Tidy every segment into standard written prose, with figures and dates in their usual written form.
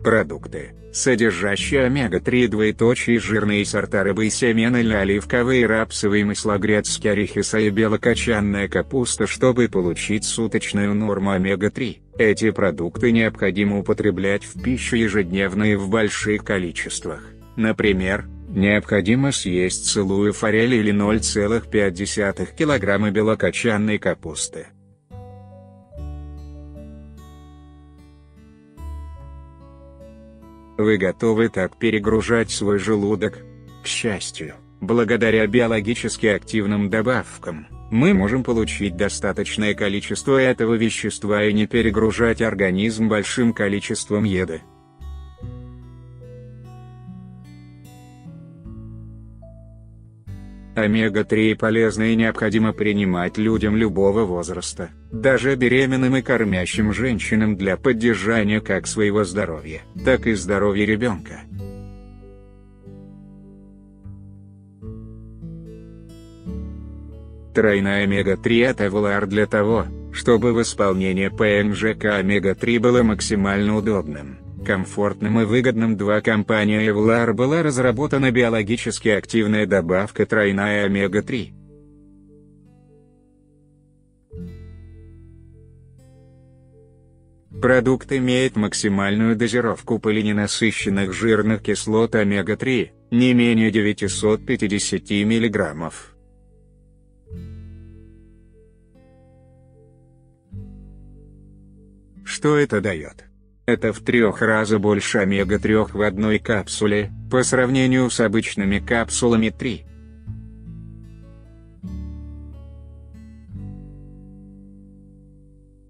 Продукты, содержащие омега-3 жирные сорта рыбы и семена льна, оливковые и рапсовые масла, грецкие орехи, соя, белокочанная капуста. Чтобы получить суточную норму омега-3, эти продукты необходимо употреблять в пищу ежедневно и в больших количествах. Например, необходимо съесть целую форель или 0,5 кг белокочанной капусты. Вы готовы так перегружать свой желудок? К счастью, благодаря биологически активным добавкам, мы можем получить достаточное количество этого вещества и не перегружать организм большим количеством еды. Омега-3 полезно и необходимо принимать людям любого возраста, даже беременным и кормящим женщинам, для поддержания как своего здоровья, так и здоровья ребенка. Тройная омега-3 от Эволар для того, чтобы восполнение ПНЖК омега-3 было максимально удобным, комфортным и выгодным. Компания Эволар была разработана биологически активная добавка тройная омега-3. Продукт имеет максимальную дозировку полиненасыщенных жирных кислот омега-3, не менее 950 мг. Что это дает? Это в 3 раза больше омега-3 в одной капсуле, по сравнению с обычными капсулами 3.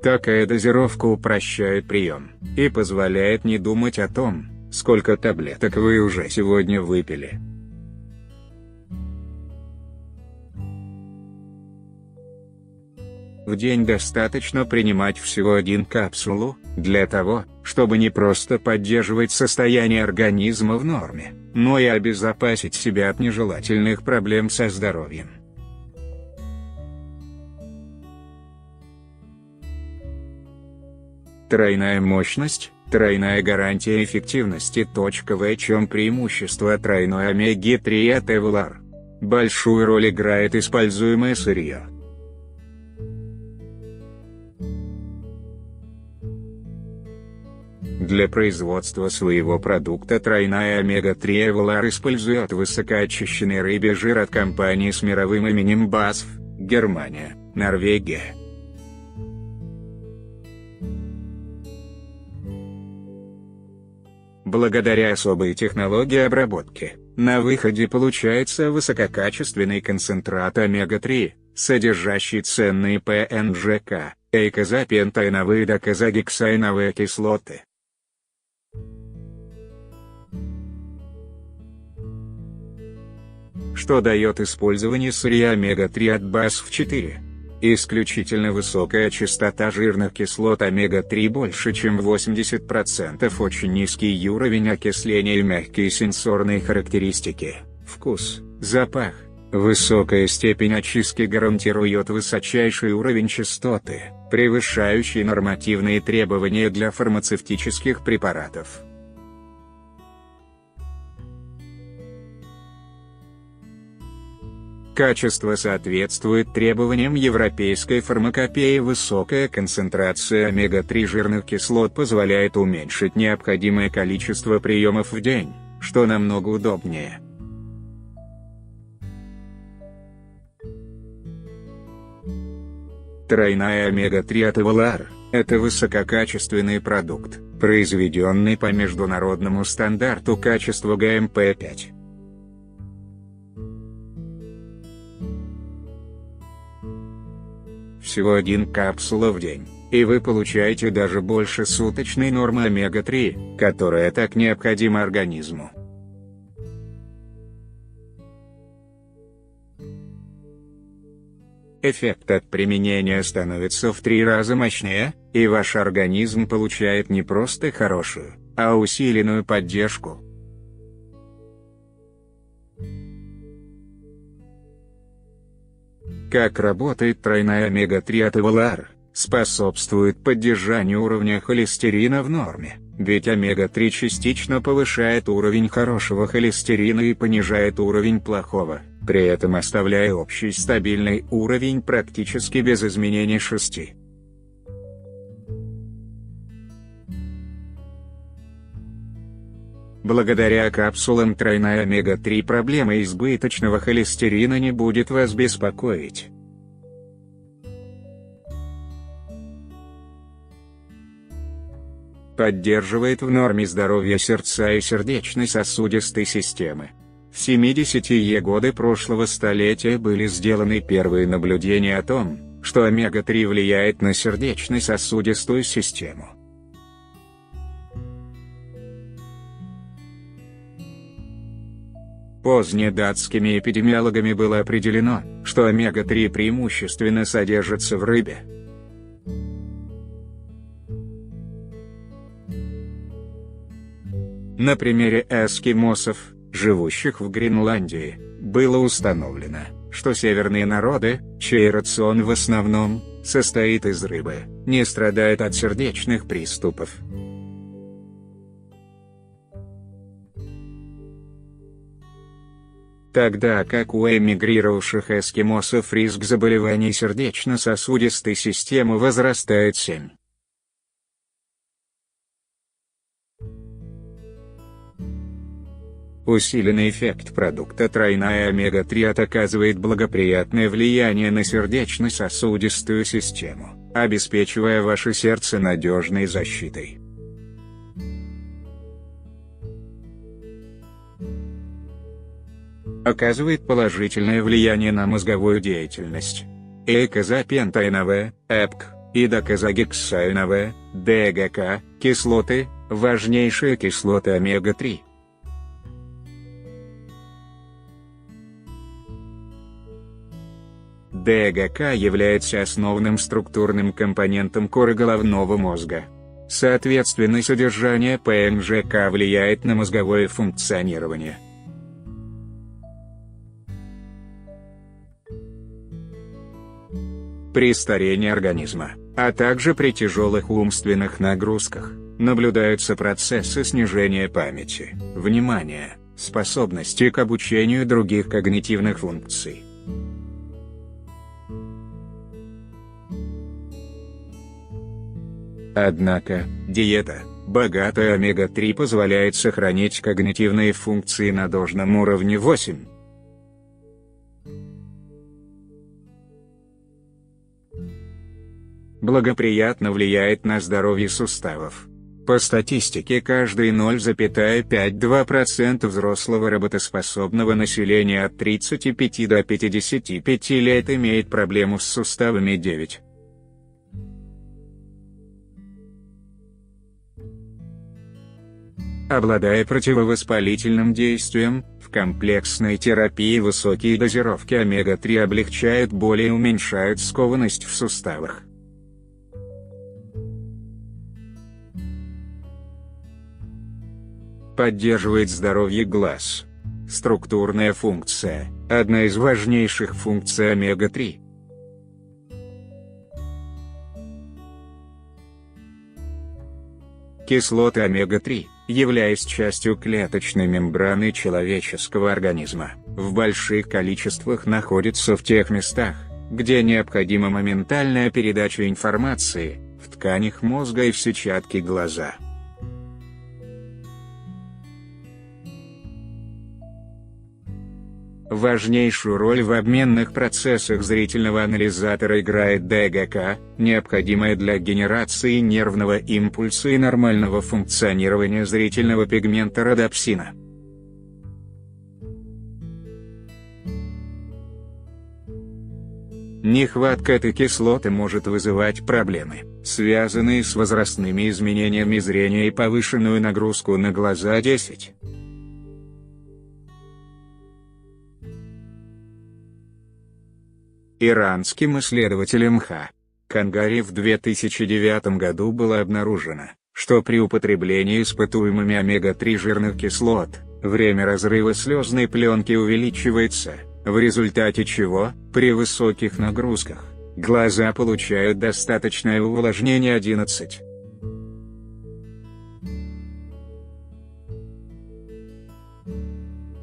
Такая дозировка упрощает прием и позволяет не думать о том, сколько таблеток вы уже сегодня выпили. В день достаточно принимать всего 1 капсулу, для того, чтобы не просто поддерживать состояние организма в норме, но и обезопасить себя от нежелательных проблем со здоровьем. Тройная мощность, тройная гарантия эффективности. В чем преимущество тройной омеги-3 от Эволар? Большую роль играет используемое сырье. Для производства своего продукта тройная омега-3 Эволар использует высокоочищенный рыбий жир от компании с мировым именем BASF, Германия, Норвегия. Благодаря особой технологии обработки, на выходе получается высококачественный концентрат омега-3, содержащий ценные ПНЖК, эйкозапентаиновые и докозагексаиновые кислоты. Что дает использование сырья омега-3 от BASF-4? Исключительно высокая частота жирных кислот омега-3, больше чем 80%, очень низкий уровень окисления и мягкие сенсорные характеристики, вкус, запах. Высокая степень очистки гарантирует высочайший уровень чистоты, превышающий нормативные требования для фармацевтических препаратов. Качество соответствует требованиям европейской фармакопеи. Высокая концентрация омега-3 жирных кислот позволяет уменьшить необходимое количество приемов в день, что намного удобнее. Тройная омега-3 от Эволар – это высококачественный продукт, произведенный по международному стандарту качества ГМП-5. Всего 1 капсула в день, и вы получаете даже больше суточной нормы омега-3, которая так необходима организму. Эффект от применения становится в 3 раза мощнее, и ваш организм получает не просто хорошую, а усиленную поддержку. Как работает тройная омега-3 от Эволар? Способствует поддержанию уровня холестерина в норме, Ведь омега-3 частично повышает уровень хорошего холестерина и понижает уровень плохого, при этом оставляя общий стабильный уровень практически без изменений 6. Благодаря капсулам тройная омега-3 проблема избыточного холестерина не будет вас беспокоить. Поддерживает в норме здоровье сердца и сердечно-сосудистой системы. В 70-е годы прошлого столетия были сделаны первые наблюдения о том, что омега-3 влияет на сердечно-сосудистую систему. Позднее датскими эпидемиологами было определено, что омега-3 преимущественно содержится в рыбе. На примере эскимосов, живущих в Гренландии, было установлено, что северные народы, чей рацион в основном состоит из рыбы, не страдают от сердечных приступов. Тогда как у эмигрировавших эскимосов риск заболеваний сердечно-сосудистой системы возрастает 7. Усиленный эффект продукта тройная омега-3 оказывает благоприятное влияние на сердечно-сосудистую систему, обеспечивая ваше сердце надежной защитой. Оказывает положительное влияние на мозговую деятельность. Эйкозапентоиновая, ЭПК, и докозагексаиновая, ДГК, кислоты – важнейшие кислоты омега-3. ДГК является основным структурным компонентом коры головного мозга. Соответственно, содержание ПМЖК влияет на мозговое функционирование. При старении организма, а также при тяжелых умственных нагрузках, наблюдаются процессы снижения памяти, внимания, способности к обучению других когнитивных функций. Однако, диета, богатая омега-3, позволяет сохранить когнитивные функции на должном уровне 8. Благоприятно влияет на здоровье суставов. По статистике, каждый 0,52% взрослого работоспособного населения от 35 до 55 лет имеет проблему с суставами 9. Обладая противовоспалительным действием, в комплексной терапии высокие дозировки омега-3 облегчают боли и уменьшают скованность в суставах. Поддерживает здоровье глаз. Структурная функция – одна из важнейших функций омега-3. Кислоты омега-3, являясь частью клеточной мембраны человеческого организма, в больших количествах находятся в тех местах, где необходима моментальная передача информации, в тканях мозга и в сетчатке глаза. Важнейшую роль в обменных процессах зрительного анализатора играет ДГК, необходимая для генерации нервного импульса и нормального функционирования зрительного пигмента родопсина. Нехватка этой кислоты может вызывать проблемы, связанные с возрастными изменениями зрения и повышенную нагрузку на глаза 10. Иранским исследователем Х. Кангари в 2009 году было обнаружено, что при употреблении испытуемыми омега-3 жирных кислот, время разрыва слезной пленки увеличивается, в результате чего, при высоких нагрузках, глаза получают достаточное увлажнение 11.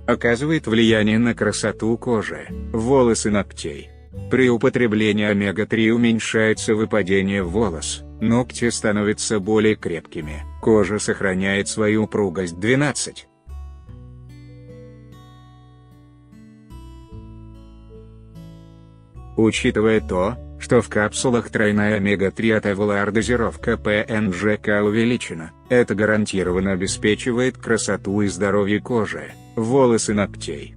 Оказывает влияние на красоту кожи, волос и ногтей. При употреблении омега-3 уменьшается выпадение волос, ногти становятся более крепкими, кожа сохраняет свою упругость. 12. Учитывая то, что в капсулах тройная омега-3 от Evolar дозировка ПНЖК увеличена, это гарантированно обеспечивает красоту и здоровье кожи, волос и ногтей.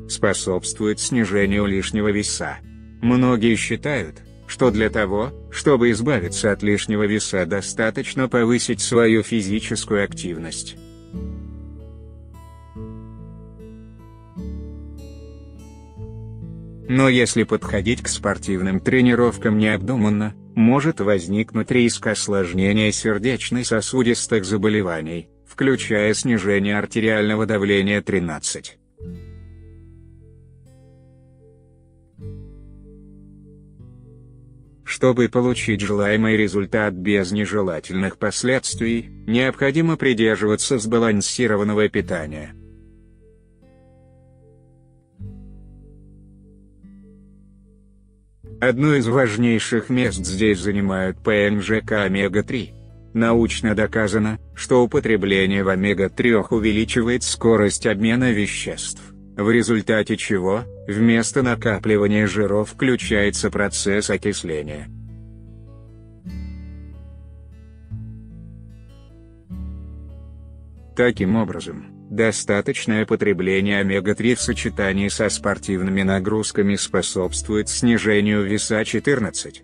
Способствует снижению лишнего веса. Многие считают, что для того, чтобы избавиться от лишнего веса, достаточно повысить свою физическую активность. Но если подходить к спортивным тренировкам необдуманно, может возникнуть риск осложнения сердечно-сосудистых заболеваний, включая снижение артериального давления. 13. Чтобы получить желаемый результат без нежелательных последствий, необходимо придерживаться сбалансированного питания. Одно из важнейших мест здесь занимают ПНЖК омега-3. Научно доказано, что употребление в омега-3 увеличивает скорость обмена веществ, в результате чего, вместо накапливания жиров включается процесс окисления. Таким образом, достаточное потребление омега-3 в сочетании со спортивными нагрузками способствует снижению веса. 14.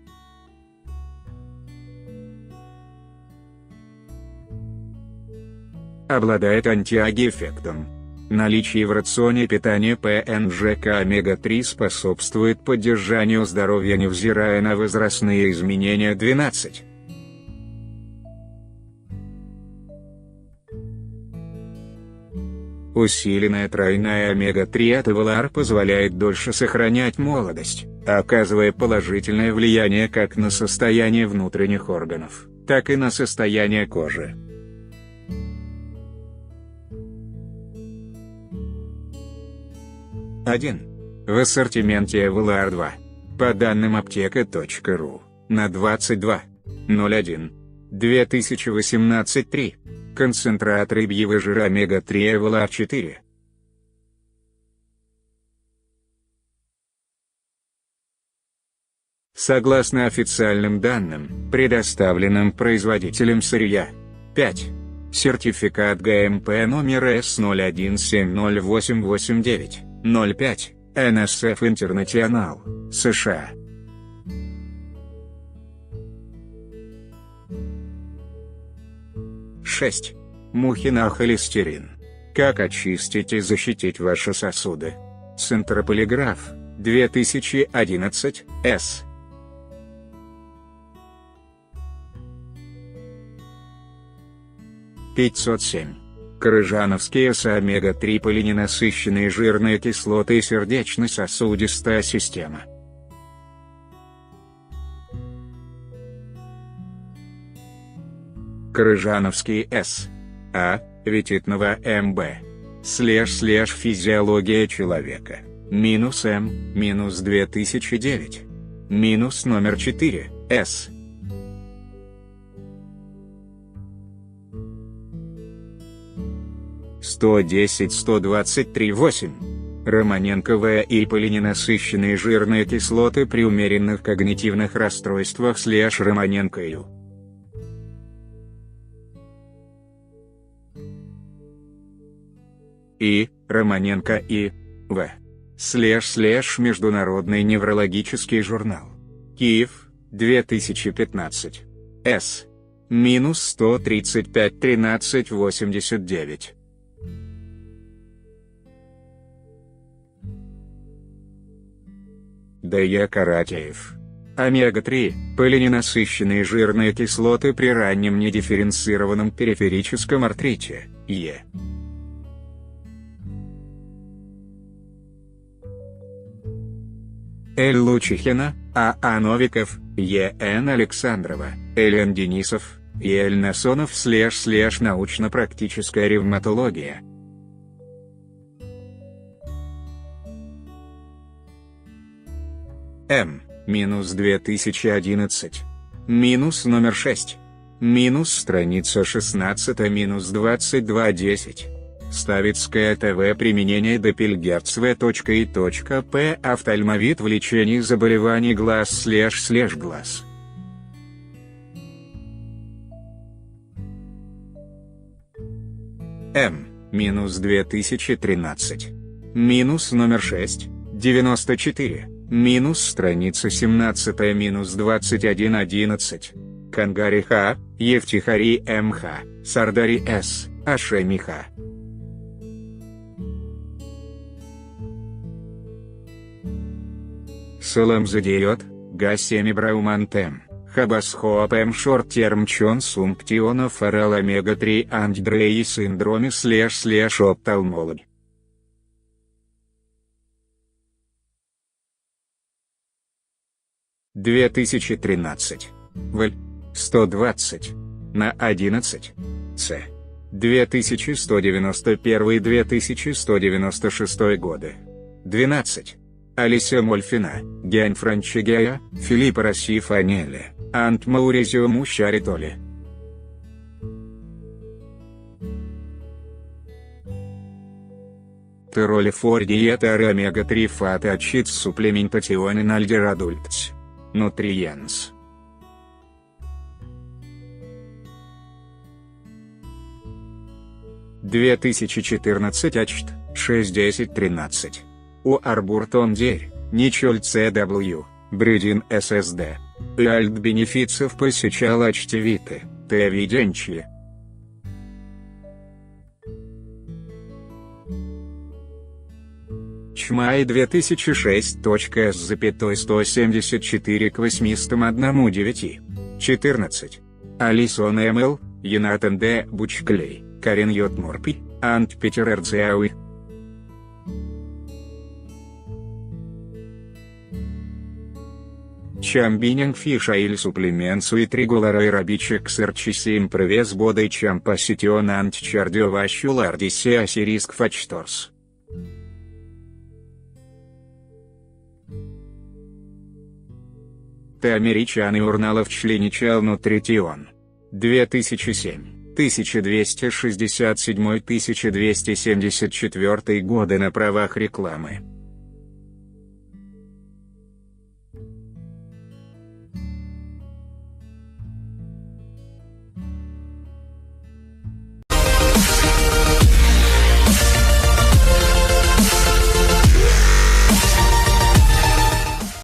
Обладает антиагоэффектом. Наличие в рационе питания ПНЖК омега-3 способствует поддержанию здоровья, невзирая на возрастные изменения. 12. Усиленная тройная омега-3 от Evolar позволяет дольше сохранять молодость, оказывая положительное влияние как на состояние внутренних органов, так и на состояние кожи. В ассортименте Evolar 2. По данным аптека.ру, на 22.01.2018-3. Концентрат рыбьего жира омега-3 Evolar 4. Согласно официальным данным, предоставленным производителем сырья. 5. Сертификат ГМП номер С0170889005, NSF International, США. 6. Мухинохолестерин. Как очистить и защитить ваши сосуды? Центрополиграф, 2011, С. (507). Крыжановские омега-3 полиненасыщенные жирные кислоты и сердечно-сосудистая система. Крыжановский С. А. Ветитного МБ. //физиология человека. -М. -2009. Номер 4. С. (110-123-8). Романенко В. и полиненасыщенные жирные кислоты при умеренных когнитивных расстройствах /Романенко Ю. И. Романенко И. В. / Международный неврологический журнал. Киев, 2015. С. -135-13-89. Д.Я. Каратеев. Омега-3, полиненасыщенные жирные кислоты при раннем недифференцированном периферическом артрите, Е. Л. Лучихина, А. Новиков, Е. Н. Александрова, Л. Денисов, Ель Насонов / научно-практическая ревматология. -2011. Номер 6. Страница 16 -2210. Ставицкое ТВ. Применение Доппельгерц В.И.П. Офтальмовид в лечении заболеваний глаз / глаз. -2013. Номер 6. 94. Страница 17 -2111. Кангари Х. Евтихари М.Х. Сардари С. Ашеми Х. Солом задиот, Гасеми Браумантем, Хабасхоапем Шорт-терм Чон Сумптиона Форал Омега-3 Андреи синдроме / опталмолог. -2013. В. 120. На 11. С. 2191-2196 годы. 12. Алисия Мольфина, Гиань Франчигея, Филиппо Росси Фанелли, Ант Мауризио Мущаритоли. Тероли фор диета омега-3 фата ачит суплементационен альдер адультс. Нутриенс. (2014) Ачт, 6-10-13. У Арбуртон Дерь, Ничоль ЦW, Брюдин ССД. Альт бенефицев посещал Ачтевиты, Тевиденчи. Чмай 2006.S.174 к 801-9. 14. Алисон МЛ, Янатан Д. Бучклей, Карен Йотморпи, Ант Питер Эрцеауи. Чамбининг фишаиль суплеменсу и тригулара рабичек сэрчисим провес бодой чампаситион антчардиоващулардисе асириск фачторс. Американ и Урналов членичал нутритион. 2007, 1267-1274 годы на правах рекламы.